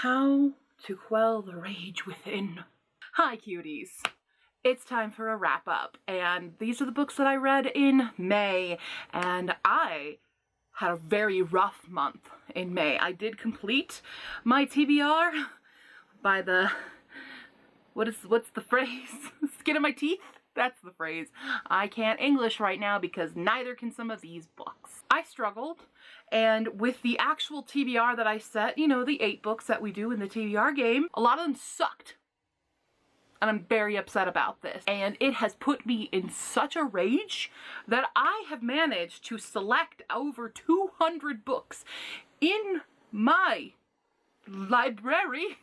How to quell the rage within. Hi cuties. It's time for a wrap up, and these are the books that I read in May, and I had a very rough month in May. I did complete my TBR by the, what's the phrase? Skin of my teeth? That's the phrase. I can't English right now because neither can some of these books. I struggled, and with the actual TBR that I set, you know, the 8 books that we do in the TBR game, a lot of them sucked. And I'm very upset about this. And it has put me in such a rage that I have managed to select over 200 books in my library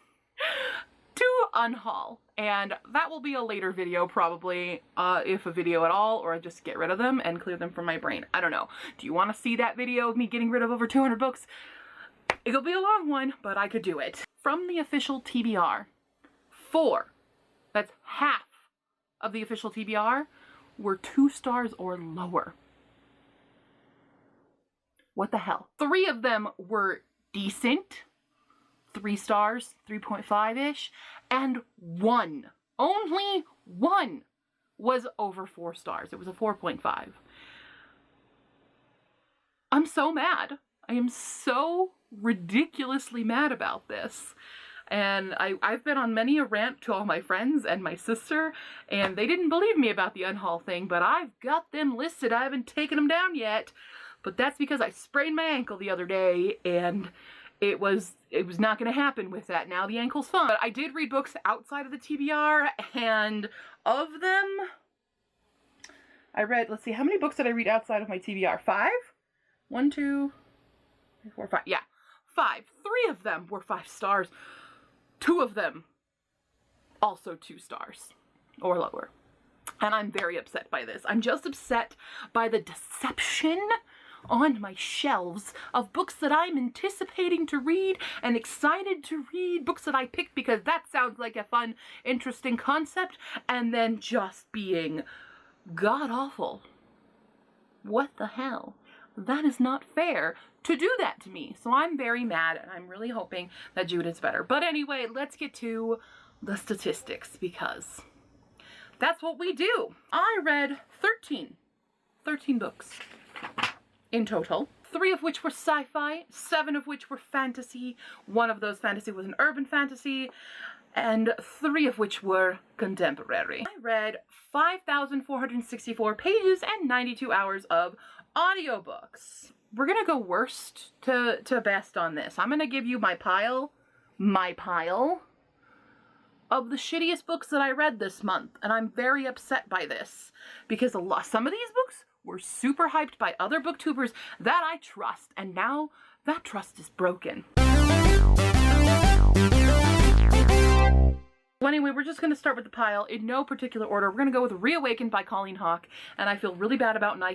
to unhaul. And that will be a later video probably, if a video at all, or I just get rid of them and clear them from my brain. I don't know. Do you want to see that video of me getting rid of over 200 books? It'll be a long one, but I could do it. From the official TBR, 4. That's half of the official TBR were 2 stars or lower. What the hell? 3 of them were decent, 3 stars, 3.5-ish, and 1, only 1 was over 4 stars. It was a 4.5. I'm so mad. I am so ridiculously mad about this. And I've been on many a rant to all my friends and my sister, and they didn't believe me about the unhaul thing, but I've got them listed. I haven't taken them down yet, but that's because I sprained my ankle the other day, and it was not going to happen with that. Now the ankle's fine. But I did read books outside of the TBR, and of them, I read, let's see, how many books did I read outside of my TBR? 5? 1, 2, 3, 4, 5. Yeah, 5. 3 of them were 5 stars. 2 of them also 2 stars or lower. And I'm very upset by this. I'm just upset by the deception on my shelves of books that I'm anticipating to read and excited to read, books that I picked because that sounds like a fun, interesting concept, and then just being god-awful. What the hell? That is not fair to do that to me. So I'm very mad, and I'm really hoping that Judith's better. But anyway, let's get to the statistics because that's what we do. I read 13 books in total. 3 of which were sci-fi, 7 of which were fantasy. 1 of those fantasy was an urban fantasy, and 3 of which were contemporary. I read 5,464 pages and 92 hours of audiobooks. We're gonna go worst to best on this. I'm gonna give you my pile of the shittiest books that I read this month, and I'm very upset by this because some of these books were super hyped by other booktubers that I trust, and now that trust is broken. Well, anyway, we're just going to start with the pile in no particular order. We're going to go with Reawakened by Colleen Houck, and I feel really bad about not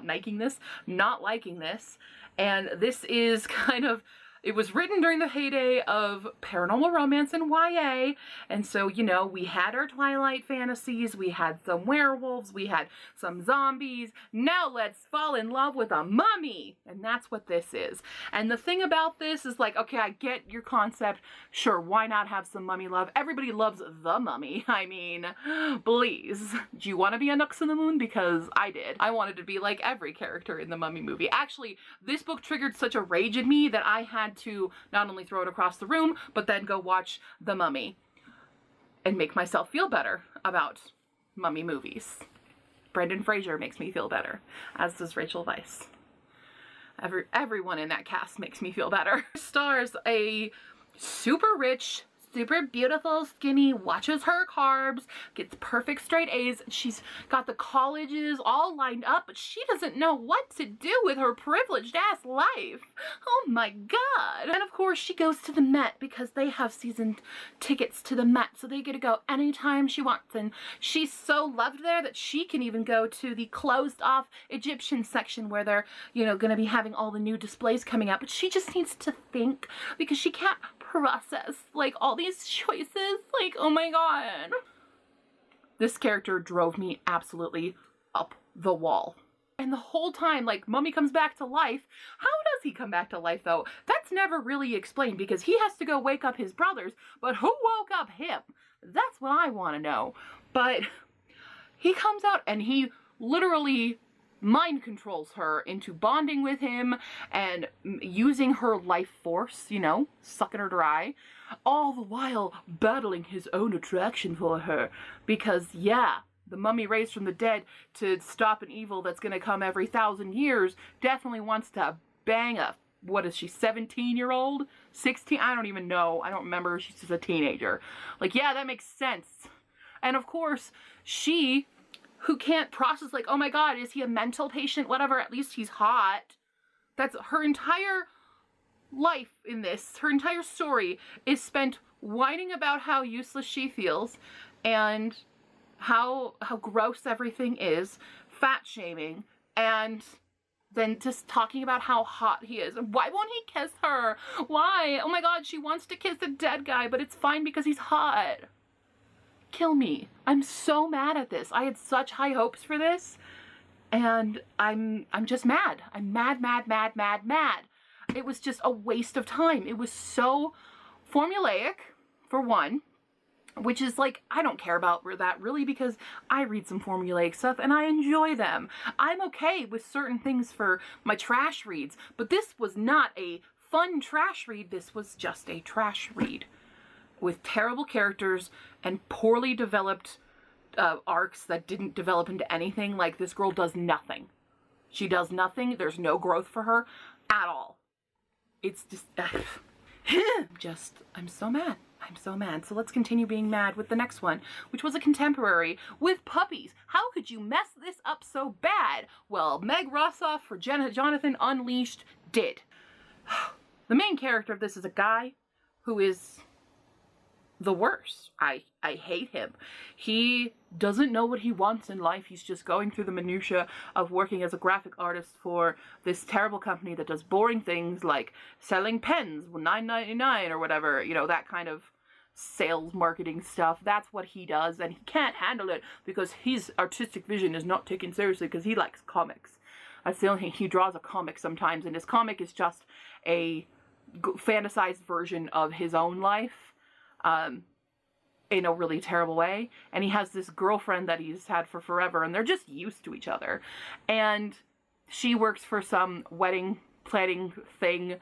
liking this. And this is kind of, it was written during the heyday of paranormal romance and YA, and so, you know, we had our Twilight fantasies, we had some werewolves, we had some zombies. Now let's fall in love with a mummy, and that's what this is. And the thing about this is, like, okay, I get your concept. Sure, why not have some mummy love? Everybody loves the mummy. I mean, please. Do you want to be a Nux in the Moon? Because I did. I wanted to be like every character in the Mummy movie. Actually, this book triggered such a rage in me that I had to not only throw it across the room, but then go watch The Mummy and make myself feel better about mummy movies. Brendan Fraser makes me feel better, as does Rachel Weisz. Everyone in that cast makes me feel better. Stars a super rich, super beautiful, skinny, watches her carbs, gets perfect straight A's. She's got the colleges all lined up, but she doesn't know what to do with her privileged ass life. Oh my god. And of course she goes to the Met because they have season tickets to the Met, so they get to go anytime she wants. And she's so loved there that she can even go to the closed off Egyptian section where they're, you know, gonna be having all the new displays coming out. But she just needs to think because she can't process like all these choices. Like, oh my god. This character drove me absolutely up the wall. And the whole time, like, Mummy comes back to life. How does he come back to life, though? That's never really explained, because he has to go wake up his brothers, but who woke up him? That's what I want to know. But he comes out and he literally mind controls her into bonding with him and using her life force, you know, sucking her dry, all the while battling his own attraction for her. Because, yeah, the mummy raised from the dead to stop an evil that's going to come every 1,000 years definitely wants to bang a, what is she, 17-year-old? 16? I don't even know. I don't remember. She's just a teenager. Like, yeah, that makes sense. And of course, she, who can't process, like, oh my god, is he a mental patient? Whatever, at least he's hot. That's her entire life in this. Her entire story is spent whining about how useless she feels and how gross everything is, fat shaming, and then just talking about how hot he is. Why won't he kiss her? Why? Oh my god, she wants to kiss a dead guy, but it's fine because he's hot. Kill me. I'm so mad at this. I had such high hopes for this, and I'm just mad. I'm mad. It was just a waste of time. It was so formulaic, for one, which is like, I don't care about that really, because I read some formulaic stuff and I enjoy them. I'm okay with certain things for my trash reads, but this was not a fun trash read. This was just a trash read with terrible characters and poorly developed arcs that didn't develop into anything. Like, this girl does nothing. She does nothing. There's no growth for her at all. It's just, I'm so mad. I'm so mad. So let's continue being mad with the next one, which was a contemporary with puppies. How could you mess this up so bad? Well, Meg Rosoff for Jonathan Unleashed did. The main character of this is a guy who is the worst. I hate him. He doesn't know what he wants in life. He's just going through the minutia of working as a graphic artist for this terrible company that does boring things like selling pens, $9.99 or whatever, you know, that kind of sales marketing stuff. That's what he does, and he can't handle it because his artistic vision is not taken seriously because he likes comics. That's the only thing. He draws a comic sometimes, and his comic is just a fantasized version of his own life. In a really terrible way. And he has this girlfriend that he's had for forever, and they're just used to each other. And she works for some wedding planning thing,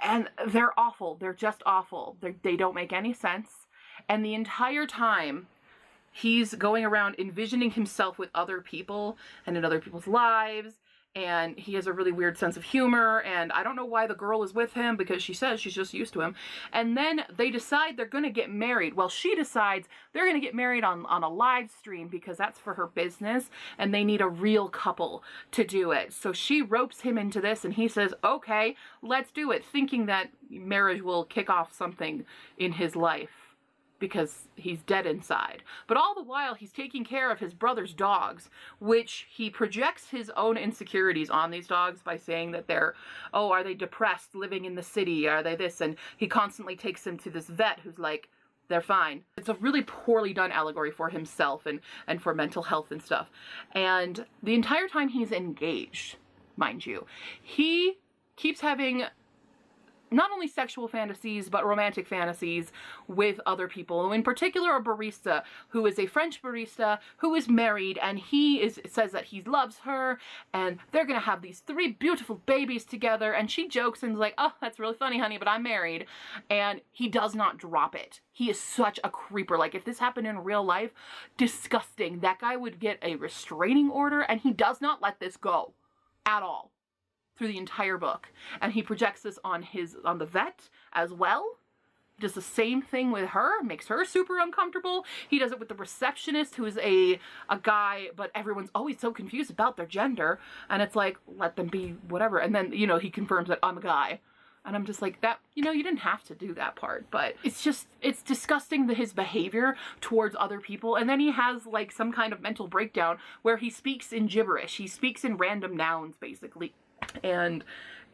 and they're awful. They're just awful. They don't make any sense. And the entire time, he's going around envisioning himself with other people and in other people's lives. And he has a really weird sense of humor, and I don't know why the girl is with him, because she says she's just used to him. And then they decide they're going to get married. Well, she decides they're going to get married on a live stream because that's for her business, and they need a real couple to do it. So she ropes him into this, and he says, okay, let's do it, thinking that marriage will kick off something in his life, because he's dead inside. But all the while, he's taking care of his brother's dogs, which he projects his own insecurities on these dogs by saying that they're, oh, are they depressed living in the city? Are they this? And he constantly takes them to this vet who's like, they're fine. It's a really poorly done allegory for himself and for mental health and stuff. And the entire time he's engaged, mind you, he keeps having not only sexual fantasies, but romantic fantasies with other people. In particular, a barista who is a French barista who is married, and he says that he loves her, and they're gonna have these 3 beautiful babies together, and she jokes and is like, oh, that's really funny, honey, but I'm married. And he does not drop it. He is such a creeper. Like, if this happened in real life, disgusting. That guy would get a restraining order, and he does not let this go at all through the entire book. And he projects this on the vet as well. He does the same thing with her, makes her super uncomfortable. He does it with the receptionist, who is a guy, but everyone's always so confused about their gender, and it's like, let them be whatever. And then, you know, he confirms that I'm a guy. And I'm just like, that, you know, you didn't have to do that part, but it's just, it's disgusting, his behavior towards other people. And then he has like some kind of mental breakdown where he speaks in gibberish. He speaks in random nouns, basically. And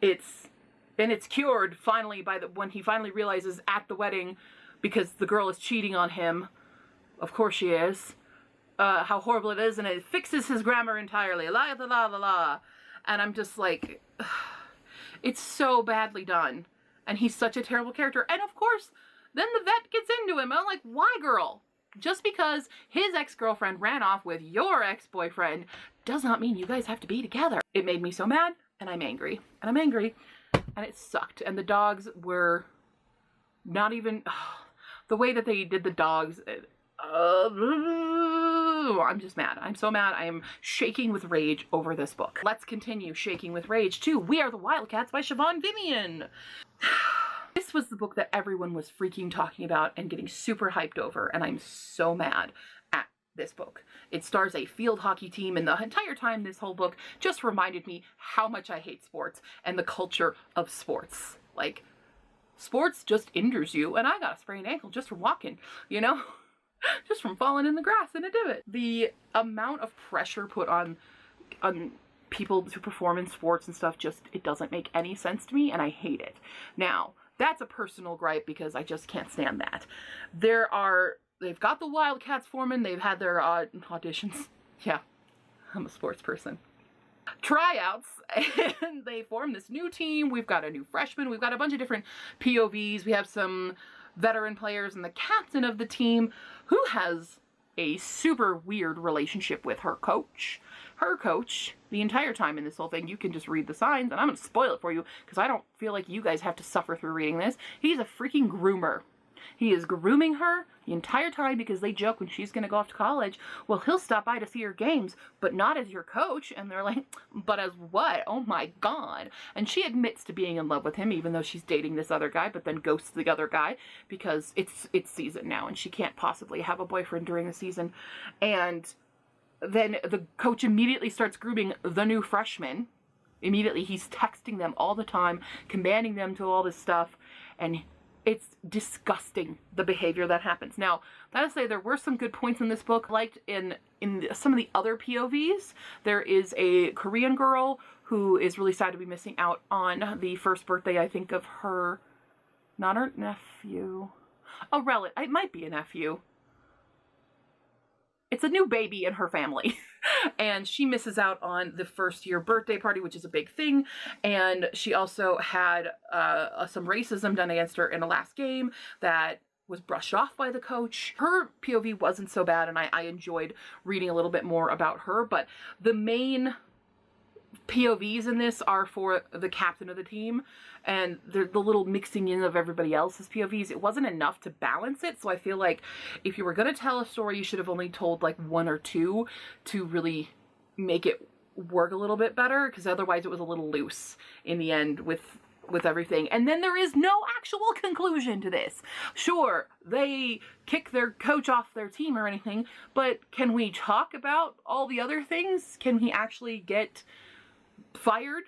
it's cured finally when he finally realizes at the wedding, because the girl is cheating on him, of course she is, how horrible it is, and it fixes his grammar entirely. La la la la la. And I'm just like, it's so badly done. And he's such a terrible character. And of course, then the vet gets into him. I'm like, why, girl? Just because his ex-girlfriend ran off with your ex-boyfriend does not mean you guys have to be together. It made me so mad, and I'm angry. And I'm angry. And it sucked. And the dogs were not even... the way that they did the dogs... I'm just mad. I'm so mad. I am shaking with rage over this book. Let's continue shaking with rage to We Are the Wildcats by Siobhan Vivian. This was the book that everyone was freaking talking about and getting super hyped over, and I'm so mad at this book. It stars a field hockey team, and the entire time this whole book just reminded me how much I hate sports and the culture of sports. Like, sports just injures you, and I got a sprained ankle just from walking, you know? Just from falling in the grass in a divot. The amount of pressure put on people to perform in sports and stuff, just, it doesn't make any sense to me, and I hate it. Now, that's a personal gripe because I just can't stand that. They've got the Wildcats forming, they've had their auditions. Yeah, I'm a sports person. Tryouts, and they form this new team. We've got a new freshman, we've got a bunch of different POVs, we have some veteran players, and the captain of the team, who has a super weird relationship with her coach. Her coach, the entire time in this whole thing, you can just read the signs, and I'm going to spoil it for you, because I don't feel like you guys have to suffer through reading this. He's a freaking groomer. He is grooming her the entire time because they joke when she's going to go off to college, well, he'll stop by to see her games, but not as your coach. And they're like, but as what? Oh my God. And she admits to being in love with him, even though she's dating this other guy, but then ghosts the other guy because it's season now and she can't possibly have a boyfriend during the season. And then the coach immediately starts grooming the new freshman. Immediately, he's texting them all the time, commanding them to all this stuff, and it's disgusting, the behavior that happens. Now, that to say, there were some good points in this book. Liked in some of the other POVs, there is a Korean girl who is really sad to be missing out on the first birthday, I think, of her, not her nephew, a relative. It might be a nephew. It's a new baby in her family. And she misses out on the first year birthday party, which is a big thing. And she also had some racism done against her in the last game that was brushed off by the coach. Her POV wasn't so bad, and I enjoyed reading a little bit more about her. But the main POVs in this are for the captain of the team, and the little mixing in of everybody else's POVs. It wasn't enough to balance it, so I feel like if you were going to tell a story, you should have only told like one or two to really make it work a little bit better, because otherwise it was a little loose in the end with everything. And then there is no actual conclusion to this. Sure, they kick their coach off their team or anything, but can we talk about all the other things? Can he actually get fired?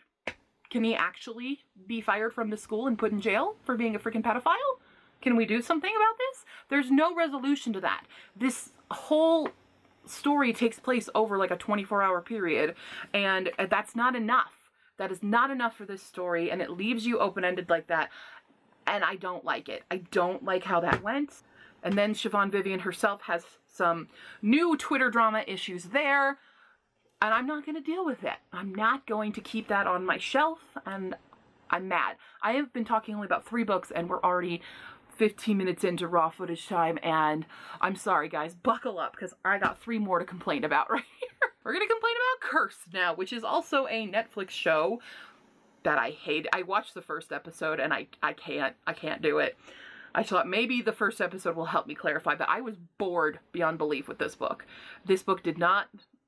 Can he actually be fired from the school and put in jail for being a freaking pedophile? Can we do something about this? There's no resolution to that. This whole story takes place over like a 24-hour period, and that's not enough. That is not enough for this story, and it leaves you open-ended like that, and I don't like it. I don't like how that went. And then Siobhan Vivian herself has some new Twitter drama issues there, and I'm not going to deal with it. I'm not going to keep that on my shelf, and I'm mad. I have been talking only about 3 books, and we're already 15 minutes into raw footage time, and I'm sorry, guys. Buckle up, because I got 3 more to complain about right here. We're going to complain about Cursed now, which is also a Netflix show that I hate. I watched the first episode, and I can't do it. I thought maybe the first episode will help me clarify, but I was bored beyond belief with this book. This book did not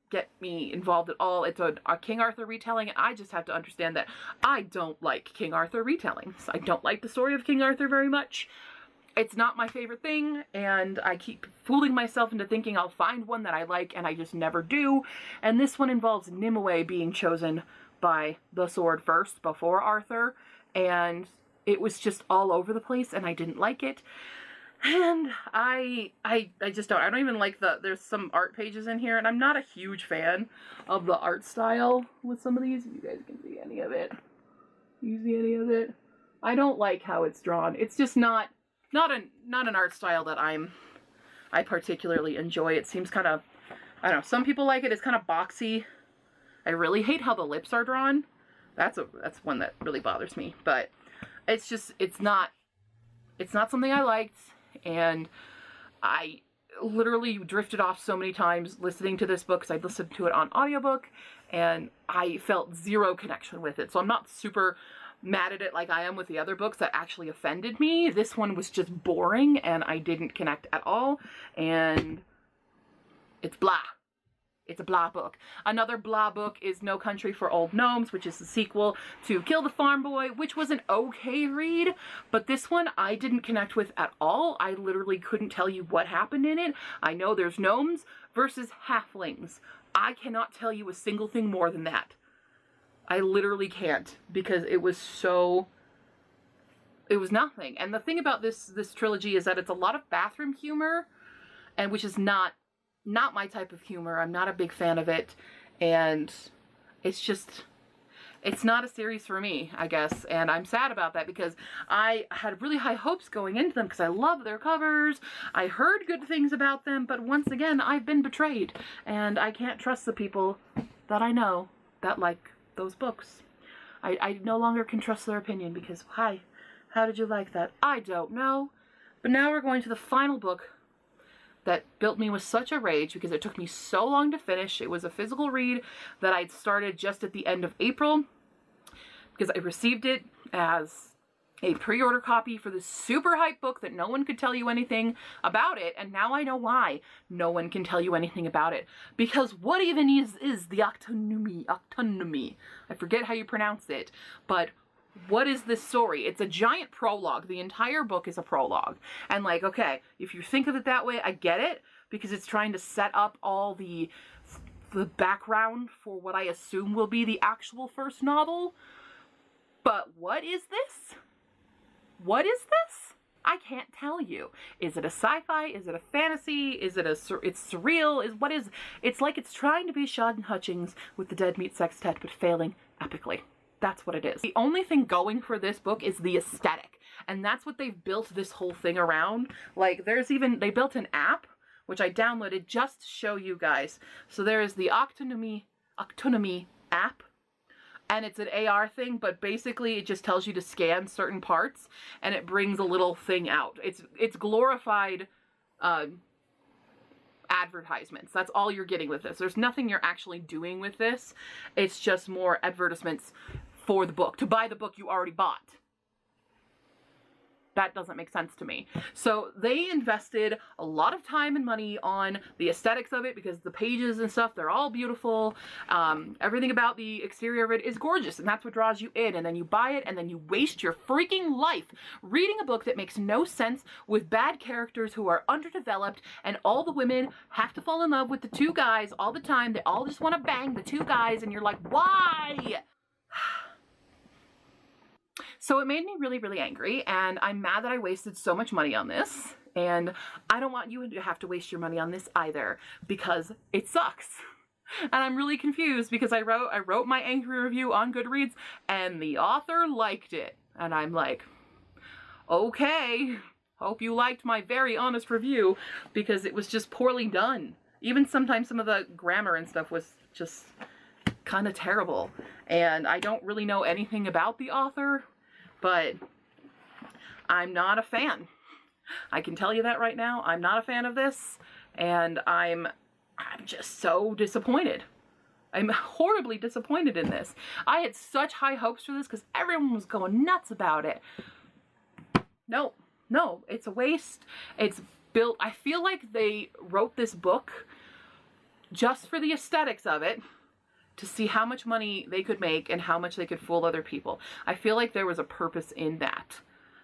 get me involved at all. It's a King Arthur retelling, and I just have to understand that I don't like King Arthur retellings. I don't like the story of King Arthur very much. It's not my favorite thing, and I keep fooling myself into thinking I'll find one that I like, and I just never do. And this one involves Nimue being chosen by the sword first, before Arthur, and it was just all over the place, and I didn't like it. And I just don't. I don't even like there's some art pages in here, and I'm not a huge fan of the art style with some of these. If you guys can see any of it. You see any of it? I don't like how it's drawn. It's just not an art style that I particularly enjoy. It seems kind of, I don't know, some people like it. It's kind of boxy. I really hate how the lips are drawn. That's one that really bothers me. But it's just, it's not something I liked. And I literally drifted off so many times listening to this book because I listened to it on audiobook and I felt zero connection with it. So I'm not super mad at it like I am with the other books that actually offended me. This one was just boring and I didn't connect at all. And it's blah. It's a blah book. Another blah book is No Country for Old Gnomes, which is the sequel to Kill the Farm Boy, which was an okay read, but this one I didn't connect with at all. I literally couldn't tell you what happened in it. I know there's gnomes versus halflings. I cannot tell you a single thing more than that. I literally can't, because it was nothing. And the thing about this trilogy is that it's a lot of bathroom humor, and which is not my type of humor. I'm not a big fan of it, and it's not a series for me, I guess, and I'm sad about that because I had really high hopes going into them because I love their covers. I heard good things about them, but once again, I've been betrayed, and I can't trust the people that I know that like those books. I no longer can trust their opinion because, hi, how did you like that? I don't know. But now we're going to the final book that built me with such a rage because it took me so long to finish. It was a physical read that I'd started just at the end of April because I received it as a pre-order copy for this super hype book that no one could tell you anything about it, and now I know why no one can tell you anything about it. Because what even is the Octunnumi? I forget how you pronounce it, but what is this story? It's a giant prologue. The entire book is a prologue. And like, okay, if you think of it that way, I get it, because it's trying to set up all the background for what I assume will be the actual first novel. But what is this? What is this? I can't tell you. Is it a sci-fi? Is it a fantasy? Is it it's surreal? It's like it's trying to be Sean Hutchings with the Dead Meat Sextet, but failing epically. That's what it is. The only thing going for this book is the aesthetic. And that's what they've built this whole thing around. Like, they built an app, which I downloaded just to show you guys. So there is the Octunnumi app. And it's an AR thing, but basically it just tells you to scan certain parts, and it brings a little thing out. It's glorified advertisements. That's all you're getting with this. There's nothing you're actually doing with this. It's just more advertisements for the book, to buy the book you already bought. That doesn't make sense to me. So they invested a lot of time and money on the aesthetics of it because the pages and stuff, they're all beautiful. Everything about the exterior of it is gorgeous, and that's what draws you in. And then you buy it, and then you waste your freaking life reading a book that makes no sense with bad characters who are underdeveloped, and all the women have to fall in love with the two guys all the time. They all just want to bang the two guys, and you're like, why? So it made me really, really angry, and I'm mad that I wasted so much money on this, and I don't want you to have to waste your money on this either, because it sucks. And I'm really confused because I wrote my angry review on Goodreads, and the author liked it, and I'm like, okay, hope you liked my very honest review, because it was just poorly done. Even sometimes some of the grammar and stuff was just kind of terrible, and I don't really know anything about the author, but I'm not a fan. I can tell you that right now. I'm not a fan of this, and I'm just so disappointed. I'm horribly disappointed in this. I had such high hopes for this because everyone was going nuts about it. No, it's a waste. It's built, I feel like they wrote this book just for the aesthetics of it, to see how much money they could make and how much they could fool other people. I feel like there was a purpose in that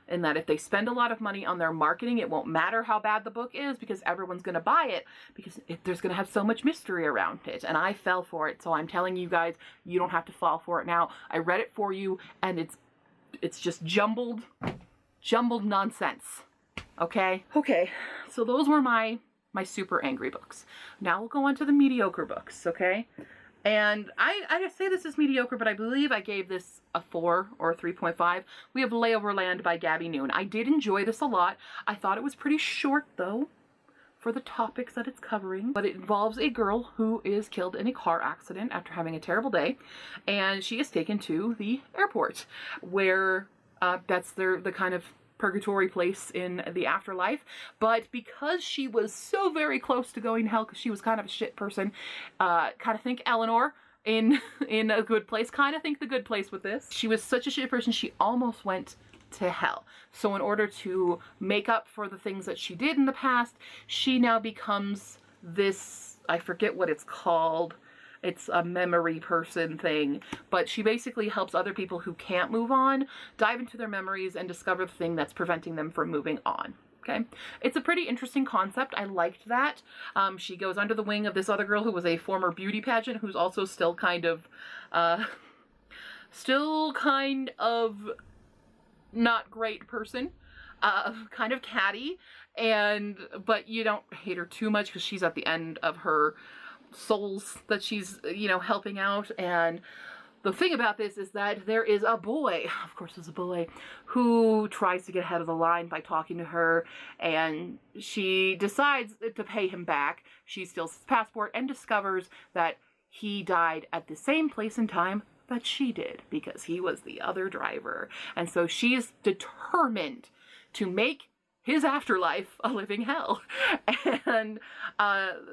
if they spend a lot of money on their marketing, it won't matter how bad the book is because everyone's going to buy it because there's going to have so much mystery around it. And I fell for it, so I'm telling you guys, you don't have to fall for it now. I read it for you, and it's just jumbled nonsense. Okay, so those were my super angry books. Now we'll go on to the mediocre books, okay? And I say this is mediocre, but I believe I gave this a 4 or a 3.5. We have Layoverland by Gabby Noone. I did enjoy this a lot. I thought it was pretty short, though, for the topics that it's covering, but it involves a girl who is killed in a car accident after having a terrible day, and she is taken to the airport, where that's the kind of purgatory place in the afterlife. But because she was so very close to going to hell, because she was kind of a shit person, kind of think Eleanor in A Good Place, kind of think The Good Place with this. She was such a shit person, she almost went to hell. So in order to make up for the things that she did in the past, she now becomes this, I forget what it's called, it's a memory person thing, but she basically helps other people who can't move on dive into their memories and discover the thing that's preventing them from moving on. Okay, it's a pretty interesting concept. I liked that. She goes under the wing of this other girl who was a former beauty pageant, who's also still kind of not great person, kind of catty, but you don't hate her too much because she's at the end of her souls that she's, you know, helping out. And the thing about this is that there is a boy, of course there's a boy, who tries to get ahead of the line by talking to her, and she decides to pay him back. She steals his passport and discovers that he died at the same place and time that she did, because he was the other driver. And so she's determined to make his afterlife a living hell, and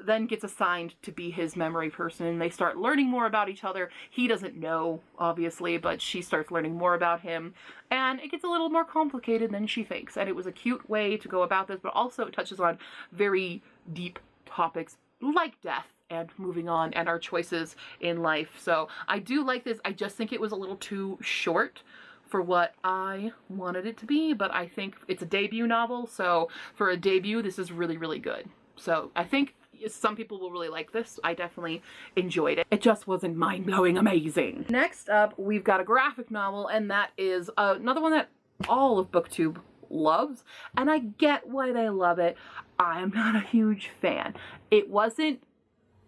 then gets assigned to be his memory person. They start learning more about each other. He doesn't know, obviously, but she starts learning more about him, and it gets a little more complicated than she thinks. And it was a cute way to go about this, but also it touches on very deep topics like death and moving on and our choices in life. So I do like this. I just think it was a little too short for what I wanted it to be, but I think it's a debut novel, so for a debut, this is really, really good. So I think some people will really like this. I definitely enjoyed it. It just wasn't mind-blowing amazing. Next up, we've got a graphic novel, and that is another one that all of BookTube loves, and I get why they love it. I am not a huge fan. It wasn't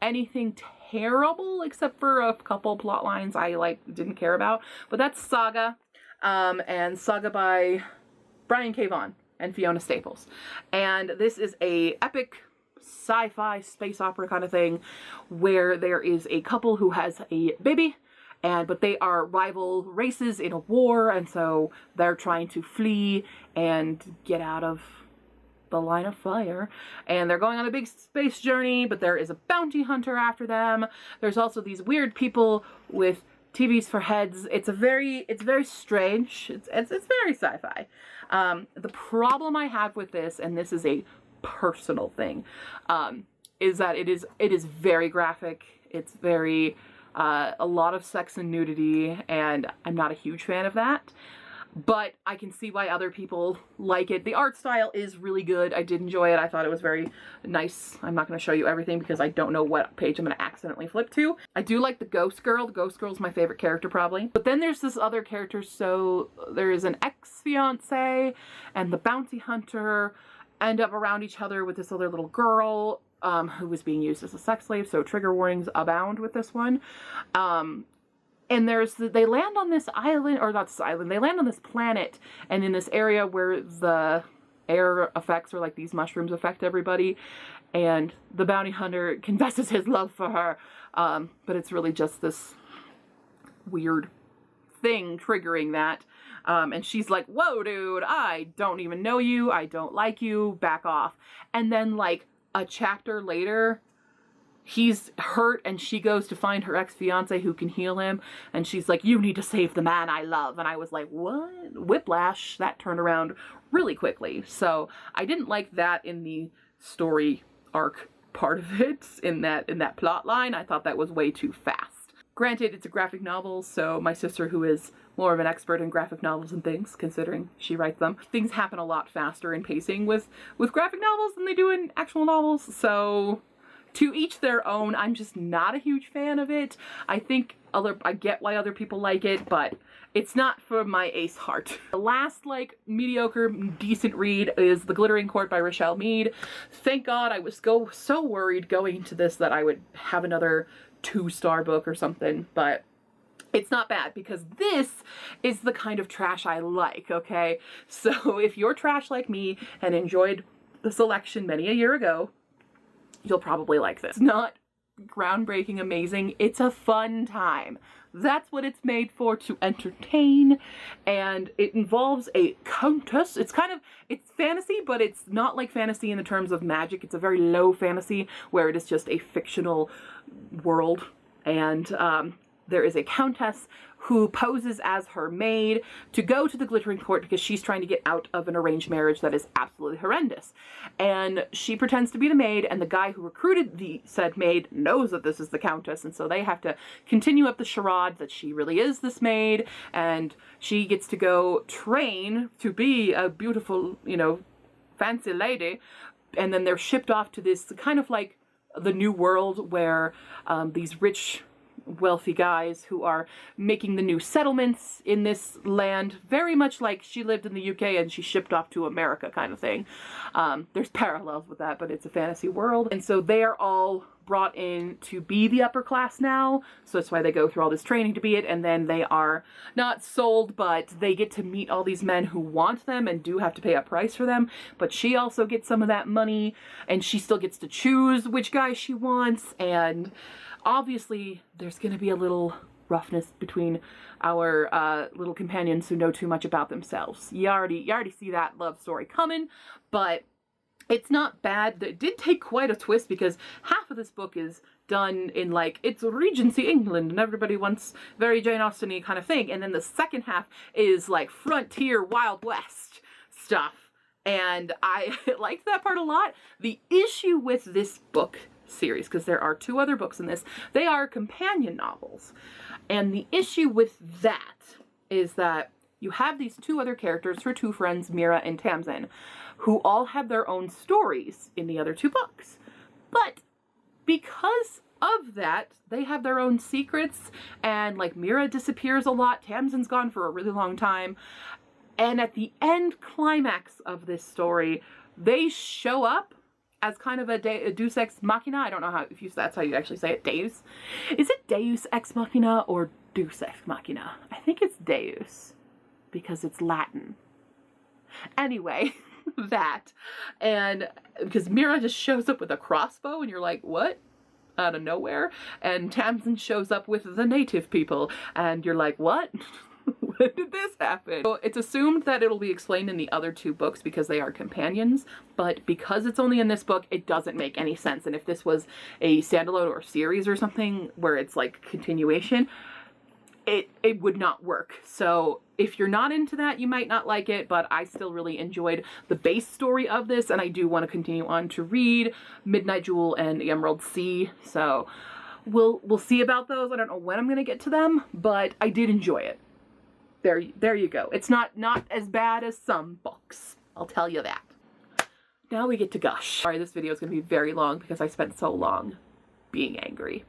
anything terrible, except for a couple plot lines I didn't care about, but that's Saga. And Saga by Brian K. Vaughn and Fiona Staples. And this is a epic sci-fi space opera kind of thing where there is a couple who has a baby, but they are rival races in a war, and so they're trying to flee and get out of the line of fire, and they're going on a big space journey, but there is a bounty hunter after them. There's also these weird people with TVs for heads. It's very strange. It's very sci-fi. The problem I have with this, and this is a personal thing, is that it is very graphic. It's very a lot of sex and nudity, and I'm not a huge fan of that. But I can see why other people like it. The art style is really good. I did enjoy it. I thought it was very nice. I'm not going to show you everything because I don't know what page I'm going to accidentally flip to. I do like the Ghost Girl. The Ghost Girl is my favorite character probably. But then there's this other character. So there is an ex-fiance and the bounty hunter end up around each other with this other little girl who was being used as a sex slave. So trigger warnings abound with this one. And they land on this island, or not this island, they land on this planet, and in this area where the air effects, or like these mushrooms affect everybody, and the bounty hunter confesses his love for her, but it's really just this weird thing triggering that, and she's like, whoa dude, I don't even know you, I don't like you, back off. And then like a chapter later, he's hurt and she goes to find her ex-fiance who can heal him, and she's like, you need to save the man I love. And I was like, what? Whiplash. That turned around really quickly. So I didn't like that in the story arc part of it, in that plot line. I thought that was way too fast. Granted, it's a graphic novel, so my sister, who is more of an expert in graphic novels and things, considering she writes them, things happen a lot faster in pacing with graphic novels than they do in actual novels. So to each their own. I'm just not a huge fan of it. I get why other people like it, but it's not for my ace heart. The last, mediocre, decent read is The Glittering Court by Richelle Mead. Thank God. I was so worried going into this that I would have another 2-star book or something, but it's not bad because this is the kind of trash I like, okay? So if you're trash like me and enjoyed the selection many a year ago, you'll probably like this. It's not groundbreaking, amazing. It's a fun time. That's what it's made for, to entertain, and it involves a countess. It's fantasy, but it's not like fantasy in the terms of magic. It's a very low fantasy where it is just a fictional world, and there is a countess who poses as her maid to go to the Glittering Court because she's trying to get out of an arranged marriage that is absolutely horrendous. And she pretends to be the maid, and the guy who recruited the said maid knows that this is the countess, and so they have to continue up the charade that she really is this maid, and she gets to go train to be a beautiful, you know, fancy lady, and then they're shipped off to this kind of like the new world where these rich, wealthy guys who are making the new settlements in this land, very much like she lived in the UK and she shipped off to America kind of thing. There's parallels with that, but it's a fantasy world. And so they are all brought in to be the upper class now, so that's why they go through all this training to be it, and then they are not sold, but they get to meet all these men who want them and do have to pay a price for them, but she also gets some of that money, and she still gets to choose which guy she wants, and obviously there's going to be a little roughness between our little companions who know too much about themselves. You already see that love story coming, but it's not bad. It did take quite a twist because half of this book is done in like, it's Regency England and everybody wants very Jane Austen-y kind of thing, and then the second half is like frontier Wild West stuff, and I liked that part a lot. The issue with this book series, because there are 2 other books in this, they are companion novels, and the issue with that is that you have these 2 other characters, her 2 friends, Mira and Tamsin, who all have their own stories in the other 2 books, but because of that, they have their own secrets, and like Mira disappears a lot, Tamsin's gone for a really long time, and at the end climax of this story, they show up as kind of a deus ex machina. I don't know how, that's how you actually say it, deus. Is it deus ex machina or deus ex machina? I think it's deus, because it's Latin. Anyway, that, and because Mira just shows up with a crossbow, and you're like, what? Out of nowhere. And Tamsin shows up with the native people, and you're like, what? When did this happen? So it's assumed that it'll be explained in the other 2 books because they are companions, but because it's only in this book, it doesn't make any sense. And if this was a standalone or series or something where it's like continuation, it would not work. So if you're not into that, you might not like it, but I still really enjoyed the base story of this, and I do want to continue on to read Midnight Jewel and Emerald Sea. So we'll see about those. I don't know when I'm going to get to them, but I did enjoy it. There you go. It's not as bad as some books, I'll tell you that. Now we get to gush. Sorry, this video is going to be very long because I spent so long being angry.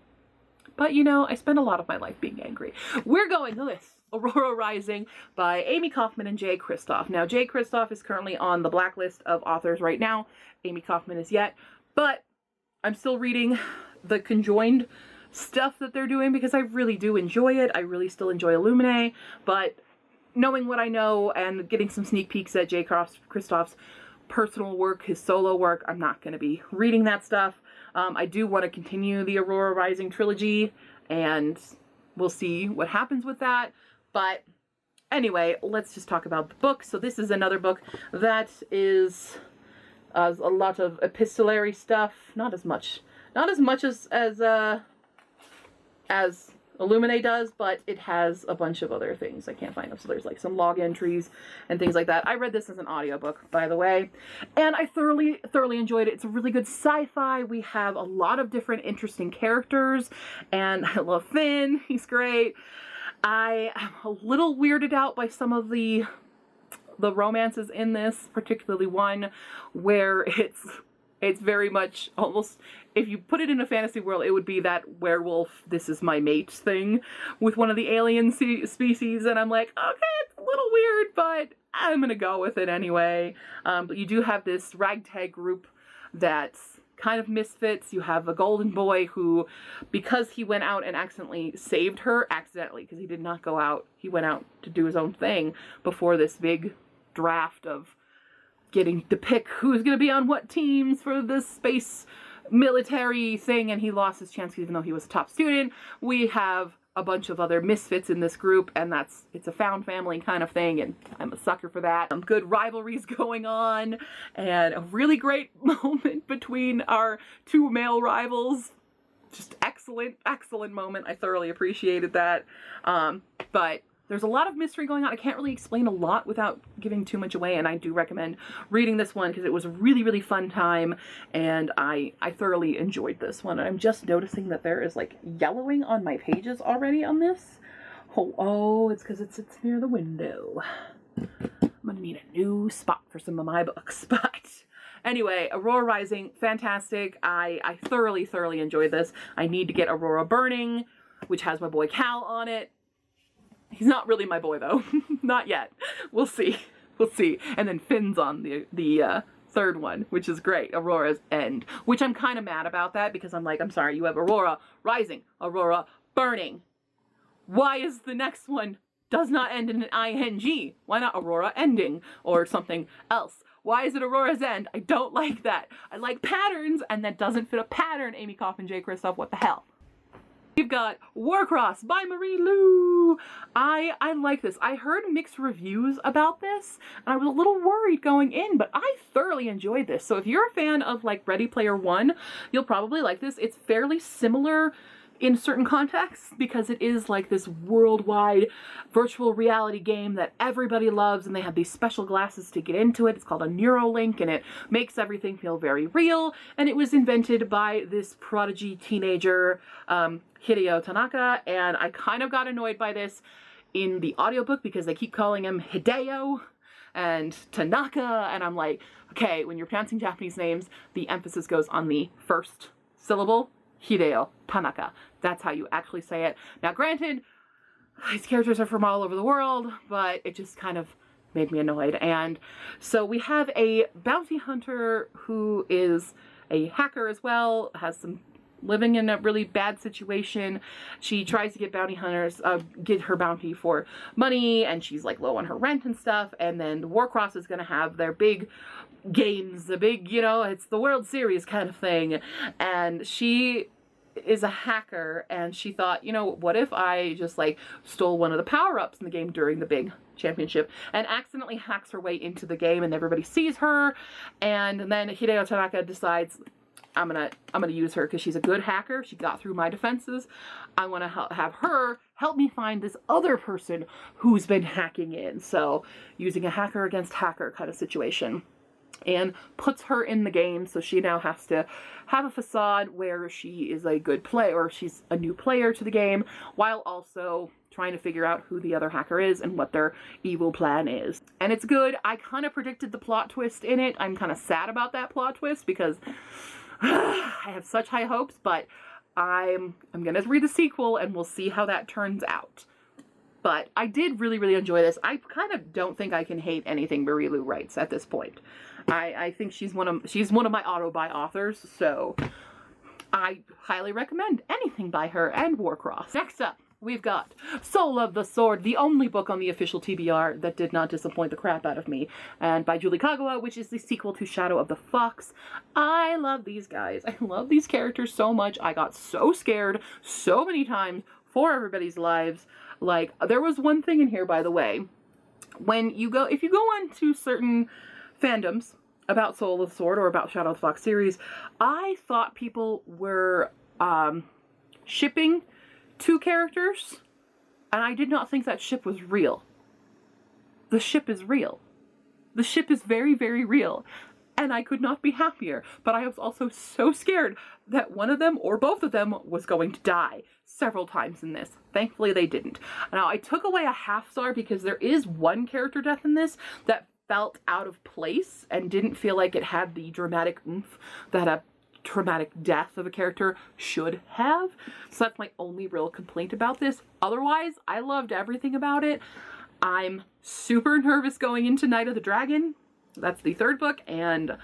But you know, I spend a lot of my life being angry. We're going with Aurora Rising by Amie Kaufman and Jay Kristoff. Now, Jay Kristoff is currently on the blacklist of authors right now. Amie Kaufman is yet, but I'm still reading the conjoined stuff that they're doing because I really do enjoy it. I really still enjoy Illuminae, but knowing what I know and getting some sneak peeks at Jay Kristoff's personal work, his solo work, I'm not going to be reading that stuff. I do want to continue the Aurora Rising trilogy, and we'll see what happens with that. But anyway, let's just talk about the book. So this is another book that is a lot of epistolary stuff. Not as much as Illuminae does, but it has a bunch of other things I can't find them. So there's like some log entries and things like that. I read this as an audiobook, by the way, and I thoroughly enjoyed it. It's a really good sci-fi. We have a lot of different interesting characters, and I love Finn. He's great. I am a little weirded out by some of the romances in this, particularly one where it's very much almost, if you put it in a fantasy world, it would be that werewolf, this is my mate thing with one of the alien species, and I'm like, okay, it's a little weird, but I'm gonna go with it anyway. But you do have this ragtag group that's kind of misfits. You have a golden boy who, because he went out and accidentally saved her, because he did not go out, he went out to do his own thing before this big draft of getting to pick who's going to be on what teams for this space military thing and he lost his chance even though he was a top student. We have a bunch of other misfits in this group, and it's a found family kind of thing, and I'm a sucker for that. Some good rivalries going on, and a really great moment between our two male rivals. Just excellent, excellent moment. I thoroughly appreciated that. But there's a lot of mystery going on. I can't really explain a lot without giving too much away, and I do recommend reading this one because it was a really, really fun time, and I thoroughly enjoyed this one. I'm just noticing that there is like yellowing on my pages already on this. Oh, it's because it sits near the window. I'm gonna need a new spot for some of my books, but anyway, Aurora Rising, fantastic. I thoroughly, thoroughly enjoyed this. I need to get Aurora Burning, which has my boy Cal on it. He's not really my boy though. Not yet. We'll see. We'll see. And then Finn's on the third one, which is great. Aurora's End, which I'm kind of mad about that because I'm like, I'm sorry, you have Aurora Rising, Aurora Burning. Why is the next one does not end in an ing? Why not Aurora Ending or something else? Why is it Aurora's End? I don't like that. I like patterns, and that doesn't fit a pattern, Amie, Kaufman, J. Kristoff. What the hell? We've got Warcross by Marie Lu. I like this. I heard mixed reviews about this, and I was a little worried going in, but I thoroughly enjoyed this. So if you're a fan of like Ready Player One, you'll probably like this. It's fairly similar in certain contexts because it is like this worldwide virtual reality game that everybody loves, and they have these special glasses to get into it. It's called a Neuralink, and it makes everything feel very real, and it was invented by this prodigy teenager, Hideo Tanaka, and I kind of got annoyed by this in the audiobook because they keep calling him Hideo and Tanaka, and I'm like, okay, when you're pronouncing Japanese names, the emphasis goes on the first syllable. Hideo Tanaka. That's how you actually say it. Now, granted, these characters are from all over the world, but it just kind of made me annoyed. And so we have a bounty hunter who is a hacker as well, has some living in a really bad situation. She tries to get bounty hunters, get her bounty for money, and she's like low on her rent and stuff. And then Warcross is going to have their big games, the big, you know, it's the World Series kind of thing. And she is a hacker, and she thought, you know, what if I just like stole one of the power-ups in the game during the big championship, and accidentally hacks her way into the game, and everybody sees her. And then Hideo Tanaka decides, I'm gonna use her because she's a good hacker. She got through my defenses. I want to have her help me find this other person who's been hacking in. So using a hacker against hacker kind of situation, and puts her in the game. So she now has to have a facade where she is a good player, or she's a new player to the game, while also trying to figure out who the other hacker is and what their evil plan is. And it's good. I kind of predicted the plot twist in it. I'm kind of sad about that plot twist because I have such high hopes, but I'm going to read the sequel and we'll see how that turns out. But I did really, really enjoy this. I kind of don't think I can hate anything Marie Lu writes at this point. I think she's one of my auto-buy authors, so I highly recommend anything by her and Warcross. Next up, we've got Soul of the Sword, the only book on the official TBR that did not disappoint the crap out of me, and by Julie Kagawa, which is the sequel to Shadow of the Fox. I love these guys. I love these characters so much. I got so scared so many times for everybody's lives. Like, there was one thing in here, by the way, if you go on to certain fandoms about Soul of the Sword or about Shadow of the Fox series, I thought people were shipping two characters, and I did not think that ship was real. The ship is real. The ship is very, very real. And I could not be happier, but I was also so scared that one of them or both of them was going to die several times in this. Thankfully, they didn't. Now, I took away a half star because there is one character death in this that felt out of place and didn't feel like it had the dramatic oomph that a traumatic death of a character should have. So that's my only real complaint about this. Otherwise, I loved everything about it. I'm super nervous going into Night of the Dragon. That's the third book, and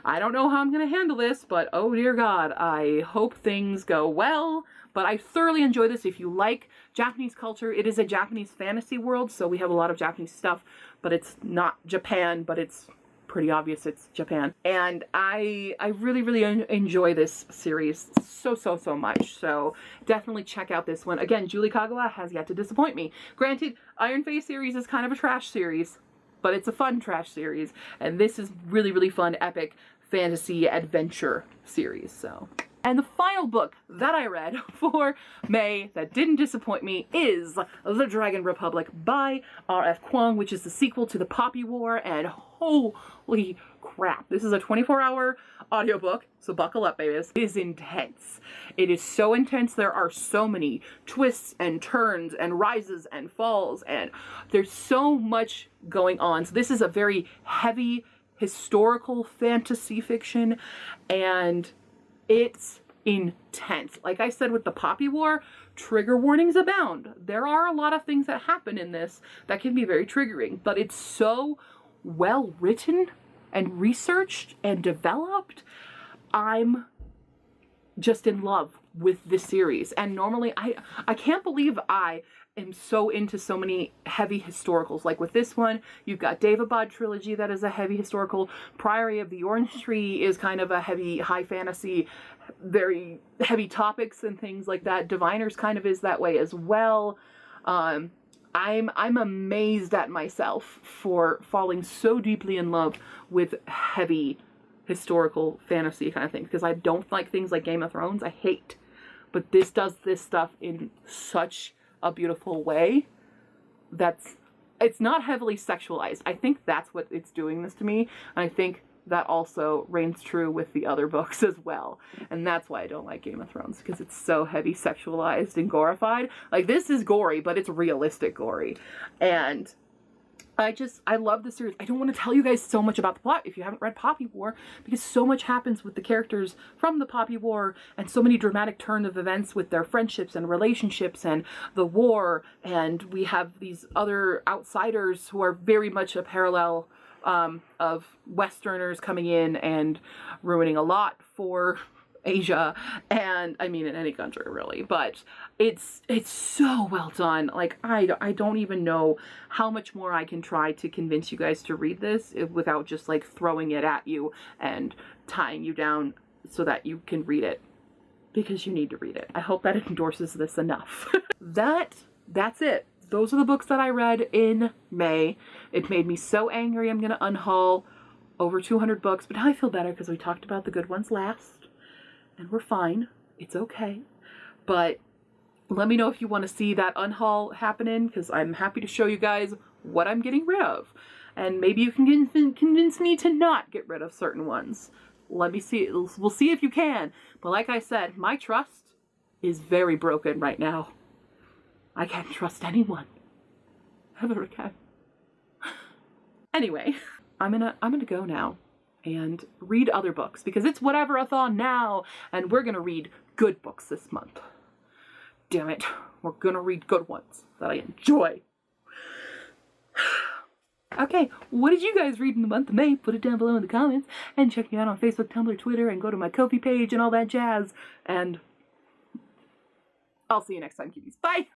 I don't know how I'm going to handle this, but oh dear God, I hope things go well. But I thoroughly enjoy this. If you like Japanese culture, it is a Japanese fantasy world, so we have a lot of Japanese stuff, but it's not Japan, but it's pretty obvious it's Japan. And I really, really enjoy this series so much. So definitely check out this one. Again, Julie Kagawa has yet to disappoint me. Granted, Iron Face series is kind of a trash series, but it's a fun trash series. And this is really, really fun, epic fantasy adventure series. So. And the final book that I read for May that didn't disappoint me is The Dragon Republic by R.F. Kuang, which is the sequel to The Poppy War, and holy crap, this is a 24-hour audiobook, so buckle up, babies. It is intense. It is so intense. There are so many twists and turns and rises and falls, and there's so much going on. So this is a very heavy historical fantasy fiction, and it's intense. Like I said with the Poppy War, trigger warnings abound. There are a lot of things that happen in this that can be very triggering, but it's so well written and researched and developed. I'm just in love with this series. And normally I can't believe I am so into so many heavy historicals. Like with this one, you've got Daevabad trilogy that is a heavy historical. Priory of the Orange Tree is kind of a heavy high fantasy, very heavy topics and things like that. Diviners kind of is that way as well. I'm amazed at myself for falling so deeply in love with heavy historical fantasy kind of things, because I don't like things like Game of Thrones. I hate. But this does this stuff in such a beautiful way that's, it's not heavily sexualized. I think that's what it's doing this to me. And I think that also reigns true with the other books as well. And that's why I don't like Game of Thrones, because it's so heavy sexualized and gorified. Like, this is gory, but it's realistic gory. And I love the series. I don't want to tell you guys so much about the plot if you haven't read Poppy War, because so much happens with the characters from the Poppy War, and so many dramatic turn of events with their friendships and relationships and the war. And we have these other outsiders who are very much a parallel of Westerners coming in and ruining a lot for Asia, and I mean in any country really, but it's so well done. Like, I don't even know how much more I can try to convince you guys to read this without just like throwing it at you and tying you down so that you can read it, because you need to read it. I hope that endorses this enough. That's it. Those are the books that I read in May. It made me so angry. I'm gonna unhaul over 200 books, but now I feel better because we talked about the good ones last. And we're fine. It's okay. But let me know if you want to see that unhaul happening, because I'm happy to show you guys what I'm getting rid of. And maybe you can convince me to not get rid of certain ones. Let me see. We'll see if you can. But like I said, my trust is very broken right now. I can't trust anyone ever again. Anyway, I'm gonna go now and read other books, because it's whatever-a-thon now, and we're gonna read good books this month. Damn it, we're gonna read good ones that I enjoy. Okay, what did you guys read in the month of May? Put it down below in the comments, and check me out on Facebook, Tumblr, Twitter, and go to my Ko-fi page and all that jazz, and I'll see you next time, cuties. Bye!